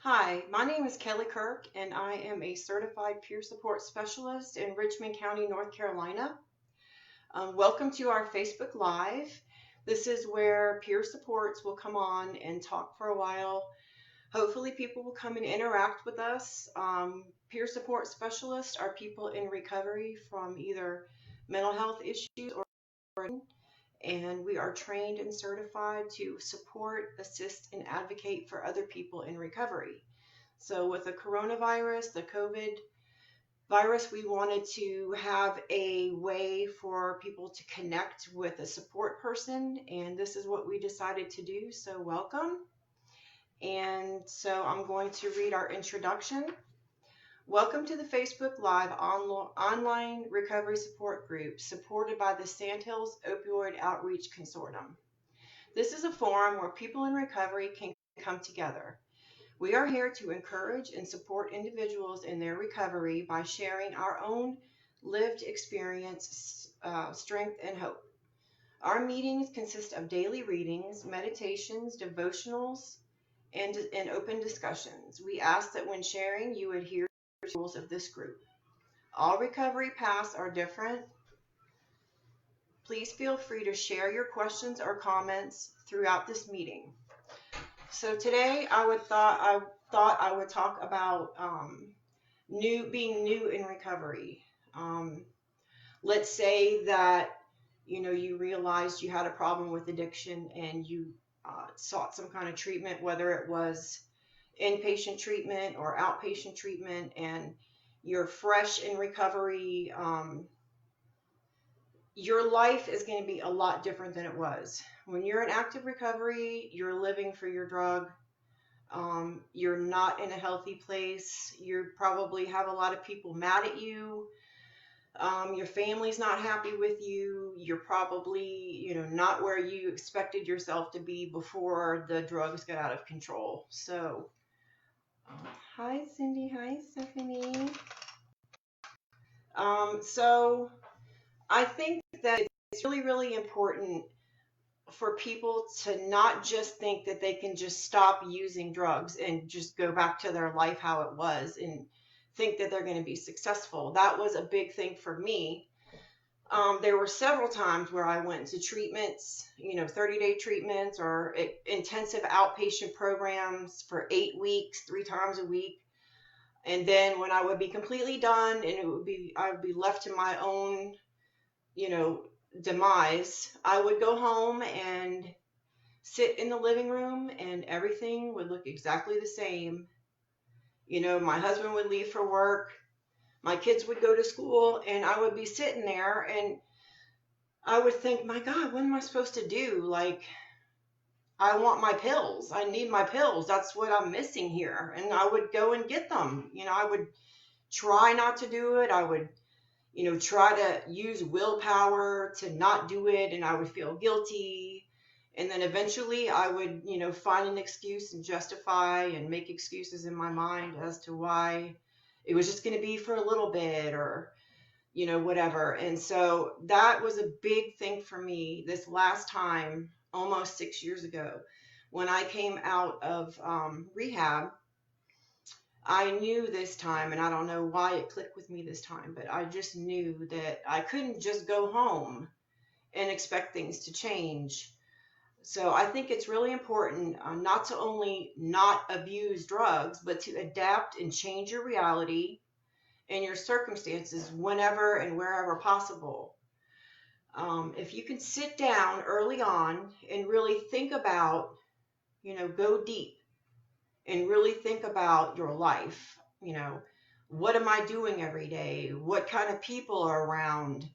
Hi, my name is Kelly Kirk, and I am a certified peer support specialist in Richmond County, North Carolina. Welcome to our Facebook Live. This is where peer supports will come on and talk for a while. Hopefully, people will come and interact with us. Peer support specialists are people in recovery from either mental health issues or and we are trained and certified to support, assist, and advocate for other people in recovery. So, with the coronavirus, the COVID virus, we wanted to have a way for people to connect with a support person, and this is what we decided to do. So, welcome. And so, I'm going to read our introduction. Welcome to the Facebook Live online recovery support group supported by the Sandhills Opioid Outreach Consortium. This is a forum where people in recovery can come together. We are here to encourage and support individuals in their recovery by sharing our own lived experience, strength, and hope. Our meetings consist of daily readings, meditations, devotionals, and open discussions. We ask that when sharing, you adhere to the rules of this group. All recovery paths are different. Please feel free to share your questions or comments throughout this meeting. So today I thought I would talk about being new in recovery. Let's say that you realized you had a problem with addiction and you sought some kind of treatment, whether it was inpatient treatment or outpatient treatment, and you're fresh in recovery. Your life is going to be a lot different than it was. When you're in active recovery, you're living for your drug. You're not in a healthy place. You probably have a lot of people mad at you. Your family's not happy with you. You're probably, not where you expected yourself to be before the drugs got out of control. So, hi Cindy, hi Stephanie. So I think that it's really, really important for people to not just think that they can just stop using drugs and just go back to their life how it was and think that they're going to be successful. That was a big thing for me. There were several times where I went to treatments, 30-day treatments or intensive outpatient programs for 8 weeks, 3 times a week. And then when I would be completely done and I would be left to my own, demise, I would go home and sit in the living room and everything would look exactly the same. My husband would leave for work, my kids would go to school, and I would be sitting there and I would think, my God, what am I supposed to do? Like, I want my pills. I need my pills. That's what I'm missing here. And I would go and get them. I would try not to do it. I would try to use willpower to not do it, and I would feel guilty. And then eventually I would, find an excuse and justify and make excuses in my mind as to why it was just going to be for a little bit or, whatever. And so that was a big thing for me this last time, almost 6 years ago, when I came out of rehab. I knew this time, and I don't know why it clicked with me this time, but I just knew that I couldn't just go home and expect things to change. So I think it's really important not to only not abuse drugs, but to adapt and change your reality and your circumstances whenever and wherever possible. If you can sit down early on and really think about, go deep and really think about your life. What am I doing every day? What kind of people are around?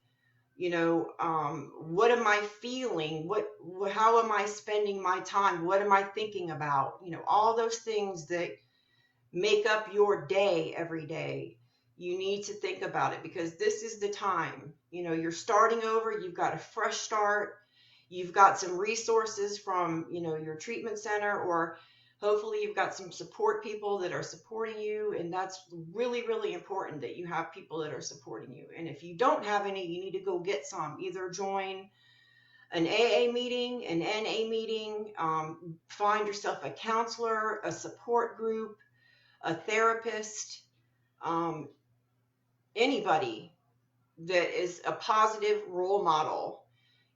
What am I feeling? How am I spending my time? What am I thinking about? All those things that make up your day every day. You need to think about it because this is the time. You're starting over. You've got a fresh start. You've got some resources from, your treatment center, or hopefully you've got some support people that are supporting you. And that's really, really important that you have people that are supporting you. And if you don't have any, you need to go get some. Either join an AA meeting, an NA meeting, find yourself a counselor, a support group. a therapist, anybody that is a positive role model.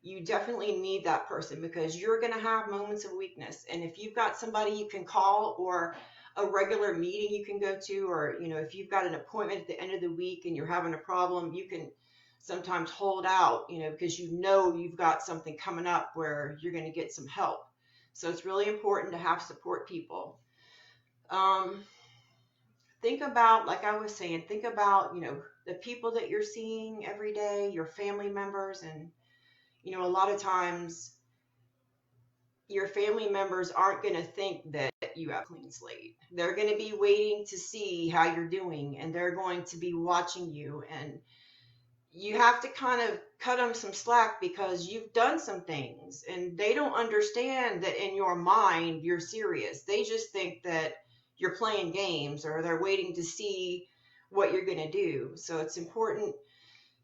You definitely need that person because you're going to have moments of weakness. And if you've got somebody you can call, or a regular meeting you can go to, or, if you've got an appointment at the end of the week and you're having a problem, you can sometimes hold out, because you've got something coming up where you're going to get some help. So it's really important to have support people. Um, think about, like I was saying, think about, the people that you're seeing every day, your family members. And, a lot of times your family members aren't going to think that you have a clean slate. They're going to be waiting to see how you're doing, and they're going to be watching you. And you have to kind of cut them some slack because you've done some things, and they don't understand that in your mind you're serious. They just think that you're playing games, or they're waiting to see what you're going to do. So it's important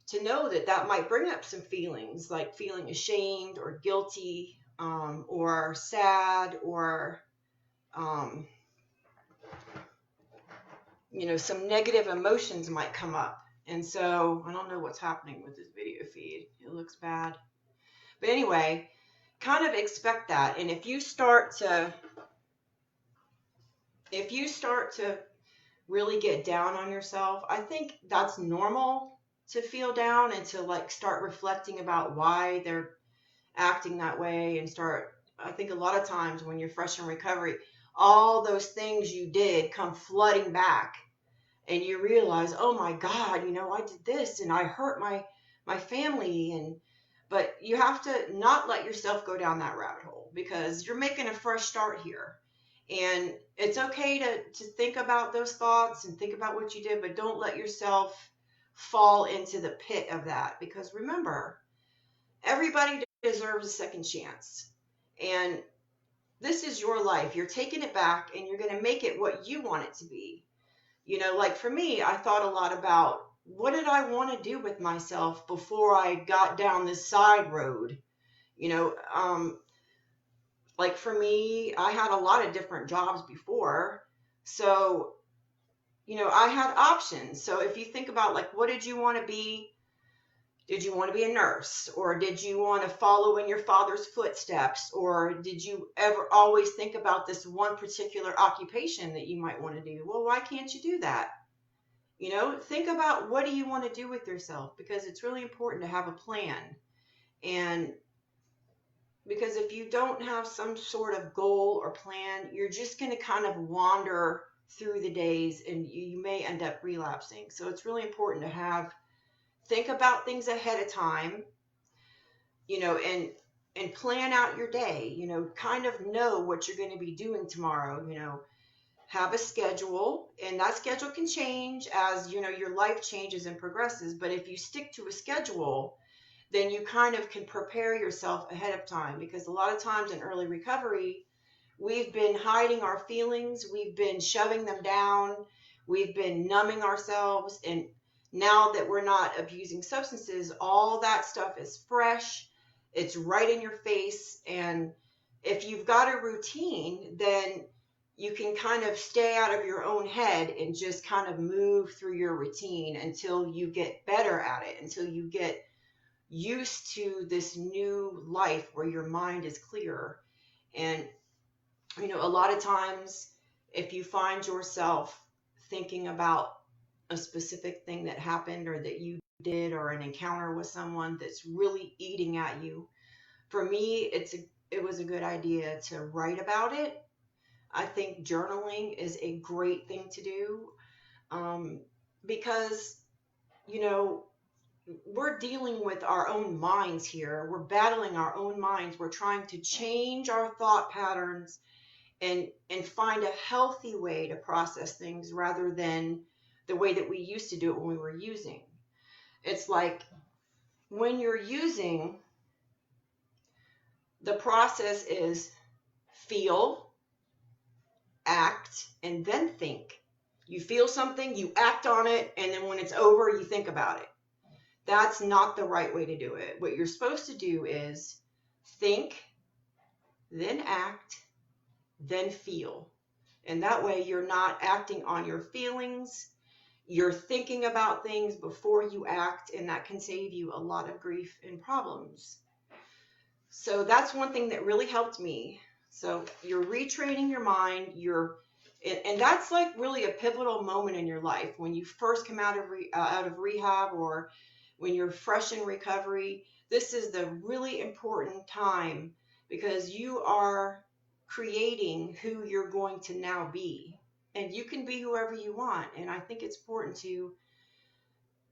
to know that that might bring up some feelings, like feeling ashamed or guilty, or sad, or um, some negative emotions might come up. And so I don't know what's happening with this video feed. It looks bad. But anyway, kind of expect that. And if you start to really get down on yourself, I think that's normal to feel down and to start reflecting about why they're acting that way, and I think a lot of times when you're fresh in recovery, all those things you did come flooding back, and you realize, oh my God, I did this and I hurt my family. But you have to not let yourself go down that rabbit hole, because you're making a fresh start here. And it's okay to think about those thoughts and think about what you did, but don't let yourself fall into the pit of that, because remember, everybody deserves a second chance. And this is your life. You're taking it back, and you're going to make it what you want it to be. Like for me, I thought a lot about, what did I want to do with myself before I got down this side road? Like for me, I had a lot of different jobs before. So, I had options. So if you think about, what did you want to be? Did you want to be a nurse, or did you want to follow in your father's footsteps, or did you ever always think about this one particular occupation that you might want to do? Well, why can't you do that? Think about, what do you want to do with yourself, because it's really important to have a plan. And because if you don't have some sort of goal or plan, you're just going to kind of wander through the days, and you may end up relapsing. So it's really important to think about things ahead of time, and plan out your day, kind of know what you're going to be doing tomorrow, have a schedule, and that schedule can change as, your life changes and progresses. But if you stick to a schedule, then you kind of can prepare yourself ahead of time, because a lot of times in early recovery, we've been hiding our feelings, we've been shoving them down, we've been numbing ourselves. And now that we're not abusing substances, all that stuff is fresh. It's right in your face. And if you've got a routine, then you can kind of stay out of your own head and just kind of move through your routine until you get better at it, until you get used to this new life where your mind is clearer. And, a lot of times, if you find yourself thinking about a specific thing that happened, or that you did, or an encounter with someone that's really eating at you, for me, it was a good idea to write about it. I think journaling is a great thing to do, because, we're dealing with our own minds here. We're battling our own minds. We're trying to change our thought patterns, and find a healthy way to process things, rather than the way that we used to do it when we were using. It's like, when you're using, the process is feel, act, and then think. You feel something, you act on it, and then when it's over, you think about it. That's not the right way to do it. What you're supposed to do is think, then act, then feel. And that way you're not acting on your feelings. You're thinking about things before you act, and that can save you a lot of grief and problems. So that's one thing that really helped me. So you're retraining your mind. And that's like really a pivotal moment in your life when you first come out of rehab, or when you're fresh in recovery. This is the really important time because you are creating who you're going to now be. And you can be whoever you want. And I think it's important to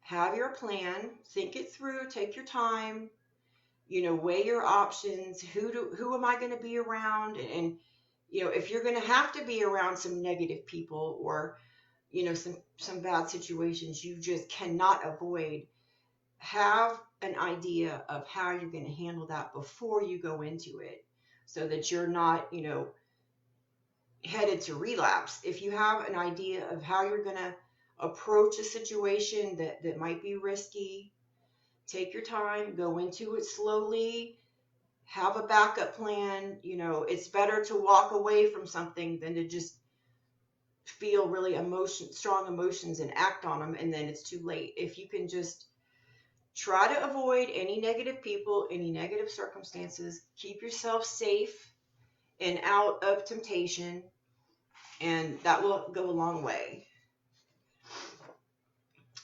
have your plan, think it through, take your time, weigh your options. Who am I going to be around? And if you're going to have to be around some negative people, or some bad situations you just cannot avoid, have an idea of how you're going to handle that before you go into it, so that you're not headed to relapse. If you have an idea of how you're going to approach a situation that might be risky, take your time, go into it slowly, have a backup plan. It's better to walk away from something than to just feel really strong emotions and act on them, and then it's too late. If you can just try to avoid any negative people, any negative circumstances, keep yourself safe and out of temptation, and that will go a long way.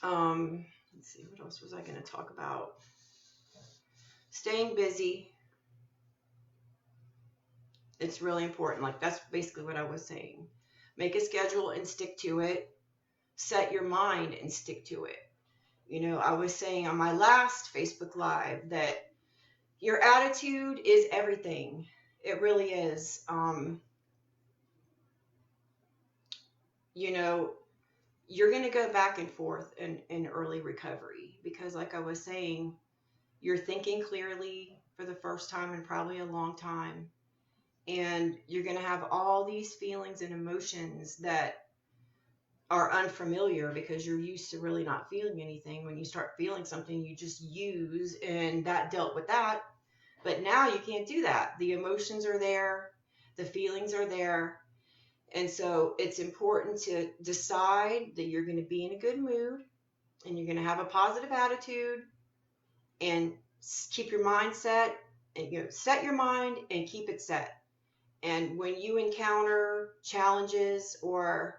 Let's see, what else was I going to talk about? Staying busy. It's really important. Like, that's basically what I was saying. Make a schedule and stick to it. Set your mind and stick to it. I was saying on my last Facebook Live that your attitude is everything. It really is. You're going to go back and forth in early recovery because, like I was saying, you're thinking clearly for the first time in probably a long time. And you're going to have all these feelings and emotions that are unfamiliar because you're used to really not feeling anything. When you start feeling something, you just use, and that dealt with that. But now you can't do that. The emotions are there, the feelings are there. And so it's important to decide that you're going to be in a good mood and you're going to have a positive attitude, and keep your mind set, and set your mind and keep it set. And when you encounter challenges or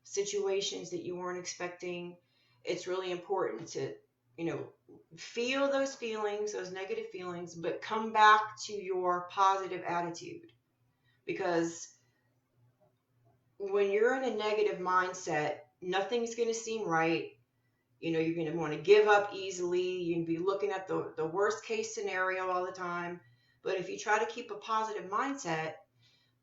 situations that you weren't expecting, it's really important to, feel those feelings, those negative feelings, but come back to your positive attitude. Because when you're in a negative mindset, nothing's going to seem right. You're going to want to give up easily. You're going to be looking at the worst case scenario all the time. But if you try to keep a positive mindset,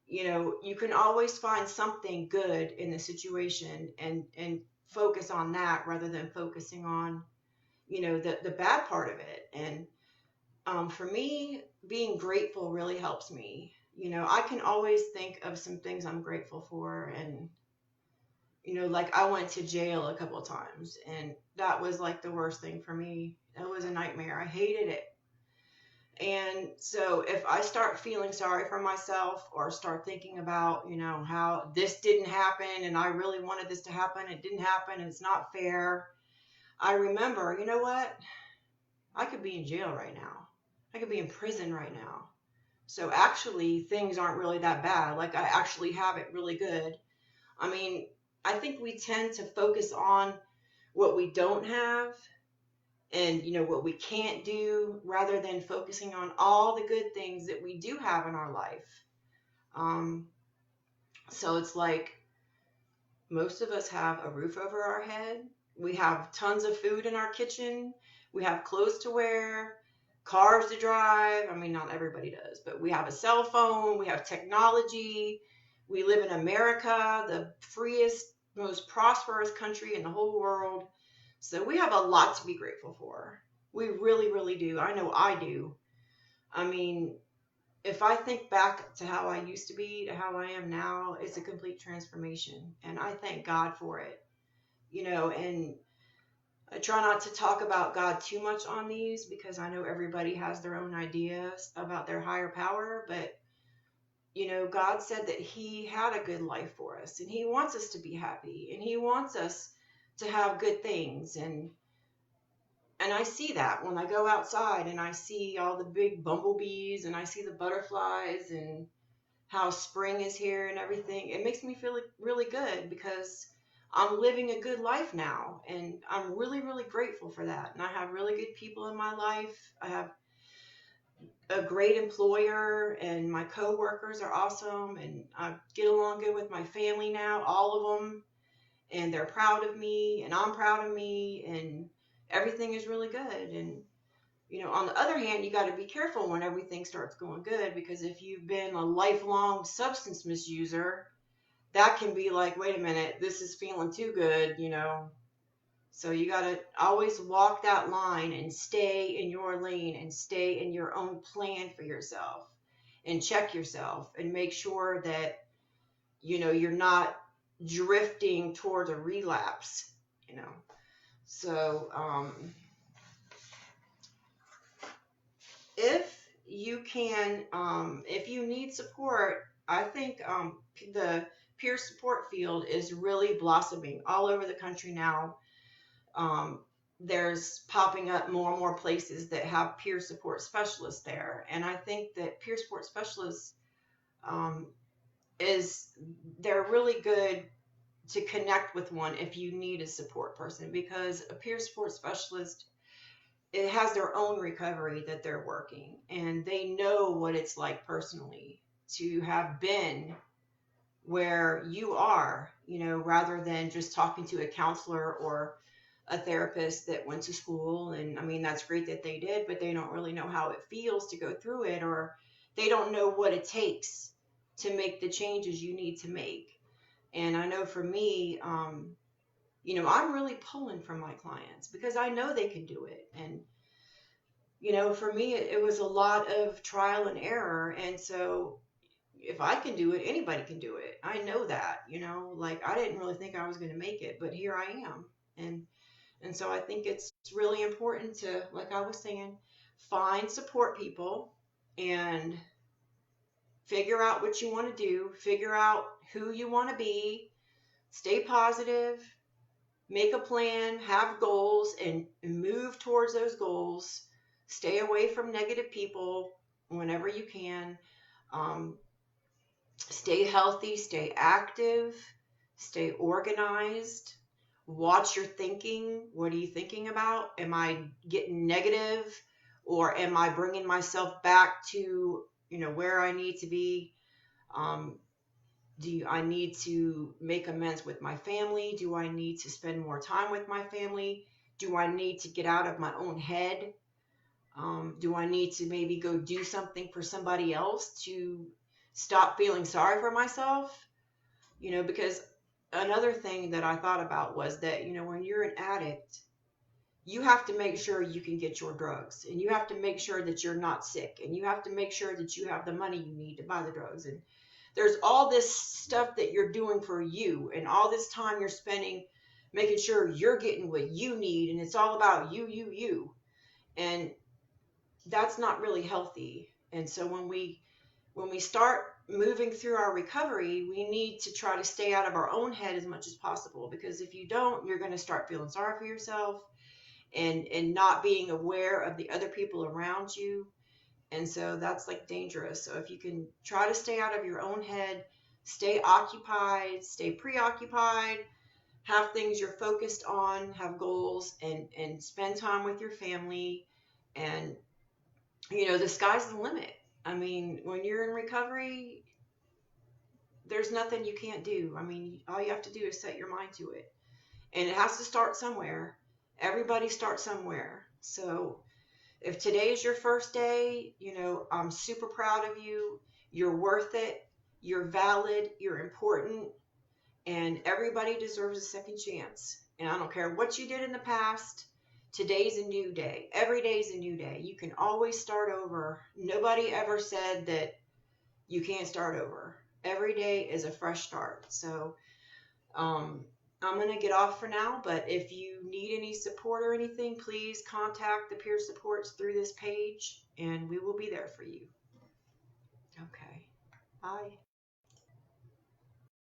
you can always find something good in the situation and focus on that rather than focusing on, the bad part of it. And for me, being grateful really helps me. I can always think of some things I'm grateful for. And, like I went to jail a couple of times, and that was like the worst thing for me. It was a nightmare. I hated it. And so if I start feeling sorry for myself, or start thinking about, how this didn't happen and I really wanted this to happen, it didn't happen, and it's not fair, I remember, you know what? I could be in jail right now. I could be in prison right now. So actually, things aren't really that bad. Like, I actually have it really good. I mean, I think we tend to focus on what we don't have and what we can't do, rather than focusing on all the good things that we do have in our life. So it's like most of us have a roof over our head. We have tons of food in our kitchen. We have clothes to wear, cars to drive. I mean, not everybody does, but we have a cell phone. We have technology. We live in America, the freest, most prosperous country in the whole world. So we have a lot to be grateful for. We really, really do. I know I do. I mean, if I think back to how I used to be to how I am now, it's a complete transformation. And I thank God for it. And I try not to talk about God too much on these because I know everybody has their own ideas about their higher power. But God said that he had a good life for us, and he wants us to be happy, and he wants us to have good things. And I see that when I go outside and I see all the big bumblebees and I see the butterflies and how spring is here and everything. It makes me feel really good because I'm living a good life now, and I'm really, really grateful for that. And I have really good people in my life. I have a great employer, and my coworkers are awesome, and I get along good with my family now, all of them, and they're proud of me, and I'm proud of me, and everything is really good. And on the other hand, you got to be careful when everything starts going good, because if you've been a lifelong substance misuser, that can be like, wait a minute, this is feeling too good. So you got to always walk that line and stay in your lane and stay in your own plan for yourself and check yourself and make sure that, you're not drifting towards a relapse. So, if you need support, I think the peer support field is really blossoming all over the country now. um, there's popping up more and more places that have peer support specialists there. And I think that peer support specialists um, is they're really good to connect with one if you need a support person, because a peer support specialist, it has their own recovery that they're working, and they know what it's like personally to have been where you are, rather than just talking to a counselor or a therapist that went to school. And I mean, that's great that they did, but they don't really know how it feels to go through it, or they don't know what it takes to make the changes you need to make. And I know for me, I'm really pulling from my clients because I know they can do it. And, for me, it was a lot of trial and error. And so if I can do it, anybody can do it. I know that. Like, I didn't really think I was going to make it, but here I am. And so I think it's really important to, like I was saying, find support people and figure out what you want to do, figure out who you want to be, stay positive, make a plan, have goals, and move towards those goals. Stay away from negative people whenever you can. Um, Stay healthy, stay active, stay organized. Watch your thinking. What are you thinking about? Am I getting negative, or am I bringing myself back to, where I need to be? Um, I need to make amends with my family? Do I need to spend more time with my family? Do I need to get out of my own head? Do I need to maybe go do something for somebody else to stop feeling sorry for myself? Because another thing that I thought about was that, when you're an addict, you have to make sure you can get your drugs, and you have to make sure that you're not sick, and you have to make sure that you have the money you need to buy the drugs. And there's all this stuff that you're doing for you, and all this time you're spending making sure you're getting what you need, and it's all about you. And that's not really healthy. And so when we start moving through our recovery, we need to try to stay out of our own head as much as possible, because if you don't, you're going to start feeling sorry for yourself and not being aware of the other people around you. And so that's like dangerous. So if you can try to stay out of your own head, stay occupied, stay preoccupied, have things you're focused on, have goals, and spend time with your family. And the sky's the limit. I mean, when you're in recovery, there's nothing you can't do. I mean, all you have to do is set your mind to it. And it has to start somewhere. Everybody starts somewhere. So if today is your first day, I'm super proud of you. You're worth it. You're valid. You're important. And everybody deserves a second chance. And I don't care what you did in the past. Today's a new day. Every day is a new day. You can always start over. Nobody ever said that you can't start over. Every day is a fresh start. So I'm going to get off for now, but if you need any support or anything, please contact the peer supports through this page, and we will be there for you. Okay. Bye.